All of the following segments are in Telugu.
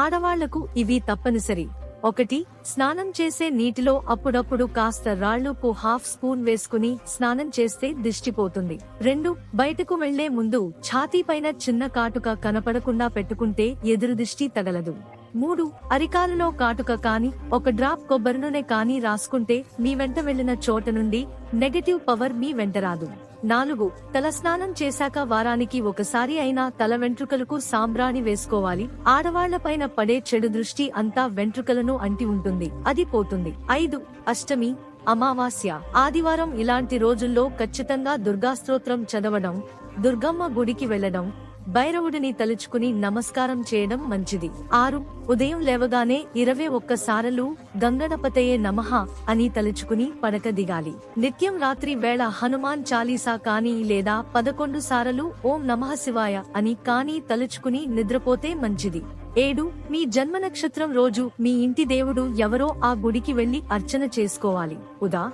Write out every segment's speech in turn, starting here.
ఆడవాళ్లకు ఇవి తప్పనిసరి. 1. స్నానం చేసే నీటిలో అప్పుడప్పుడు కాస్త రాళ్లుప్పు హాఫ్ స్పూన్ వేసుకుని స్నానం చేస్తే దిష్టిపోతుంది. 2. బయటకు వెళ్లే ముందు ఛాతీపైన చిన్న కాటుక కనపడకుండా పెట్టుకుంటే ఎదురు దిష్టి తగలదు. 3. అరికాలులో కాటుక కాని 1 డ్రాప్ కొబ్బరి నూనె కాని రాసుకుంటే మీ వెంట వెళ్లిన చోట నుండి నెగటివ్ పవర్ మీ వెంటరాదు. 4. తలస్నానం చేశాక వారానికి ఒకసారి అయినా తల వెంట్రుకలకు సాంబ్రాణి వేసుకోవాలి. ఆడవాళ్లపైన పడే చెడు దృష్టి అంతా వెంట్రుకలను అంటి ఉంటుంది, అది పోతుంది. 5. అష్టమి, అమావాస్య, ఆదివారం ఇలాంటి రోజుల్లో ఖచ్చితంగా దుర్గాస్తోత్రం చదవడం, దుర్గమ్మ గుడికి వెళ్లడం, భైరవుడిని తలుచుకుని నమస్కారం చేయడం మంచిది. 6. ఉదయం లేవగానే 21 సారలు గంగణపతయే నమః అని తలుచుకుని పడక దిగాలి. నిత్యం రాత్రి వేళ హనుమాన్ చాలీసా కానీ లేదా 11 సారలు ఓం నమః శివాయ అని కానీ తలుచుకుని నిద్రపోతే మంచిది. 7. మీ జన్మ నక్షత్రం రోజు మీ ఇంటి దేవుడు ఎవరో ఆ గుడికి వెళ్లి అర్చన చేసుకోవాలి. ఉదా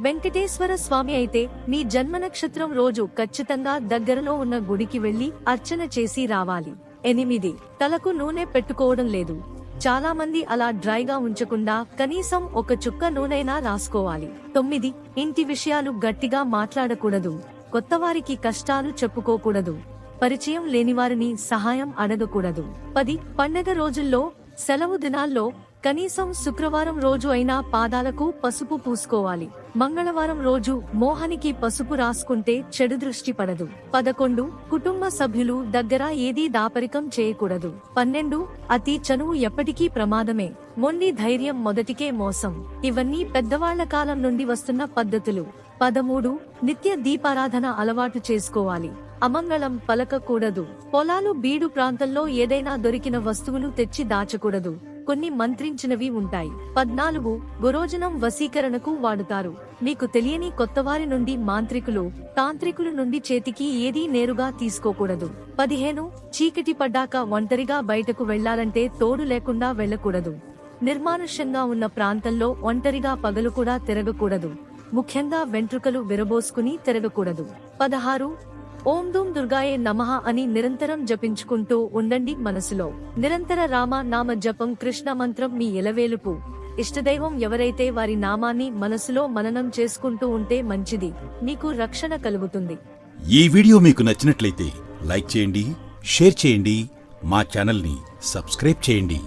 వెంకటేశ్వర స్వామి అయితే మీ జన్మ నక్షత్రం రోజు ఖచ్చితంగా దగ్గరలో ఉన్న గుడికి వెళ్లి అర్చన చేసి రావాలి. 8. తలకు నూనె పెట్టుకోవడం లేదు. చాలా మంది అలా డ్రైగా ఉంచకుండా కనీసం 1 చుక్క నూనెైనా రాసుకోవాలి. 9. ఇంటి విషయాలు గట్టిగా మాట్లాడకూడదు. కొత్తవారికి కష్టాలు చెప్పుకోకూడదు. పరిచయం లేనివారిని సహాయం అడగకూడదు. 10. పండగ రోజుల్లో, సెలవు దినాల్లో కనీసం శుక్రవారం రోజు అయినా పాదాలకు పసుపు పూసుకోవాలి. మంగళవారం రోజు మోహనికి పసుపు రాసుకుంటే చెడు దృష్టి పడదు. 11. కుటుంబ సభ్యులు దగ్గర ఏదీ దాపరికం చేయకూడదు. 12. అతి చనువు ఎప్పటికీ ప్రమాదమే. మొండి ధైర్యం మొదటికే మోసం. ఇవన్నీ పెద్దవాళ్ల కాలం నుండి వస్తున్న పద్ధతులు. 13. నిత్య దీపారాధన అలవాటు చేసుకోవాలి. అమంగళం పలకకూడదు. పొలాలు బీడు ప్రాంతంలో ఏదైనా దొరికిన వస్తువులు తెచ్చి దాచకూడదు. కొన్ని మంత్రించినవి ఉంటాయి. 14. గురోజనం వశీకరణకు వాడుతారు. మీకు తెలియని కొత్తవారి నుండి మాంత్రికులు, తాంత్రికుల నుండి చేతికి ఏదీ నేరుగా తీసుకోకూడదు. 15. చీకటి పడ్డాక ఒంటరిగా బయటకు వెళ్లాలంటే తోడు లేకుండా వెళ్లకూడదు. నిర్మానుష్యంగా ఉన్న ప్రాంతంలో ఒంటరిగా పగలు కూడా తిరగకూడదు. ముఖ్యంగా వెంట్రుకలు విరబోసుకుని తిరగకూడదు. 16. ఓం ధూం దుర్గాయే నమః అని నిరంతరం జపించుకుంటూ ఉండండి. మనసులో నిరంతర రామ నామ జపం, కృష్ణ మంత్రం మీ ఎలవేలుపు. ఇష్టదైవం ఎవరైతే వారి నామాన్ని మనసులో మననం చేసుకుంటూ ఉంటే మంచిది, మీకు రక్షణ కలుగుతుంది. ఈ వీడియో మీకు నచ్చినట్లయితే లైక్ చేయండి, షేర్ చేయండి, మా ఛానల్ని సబ్స్క్రైబ్ చేయండి.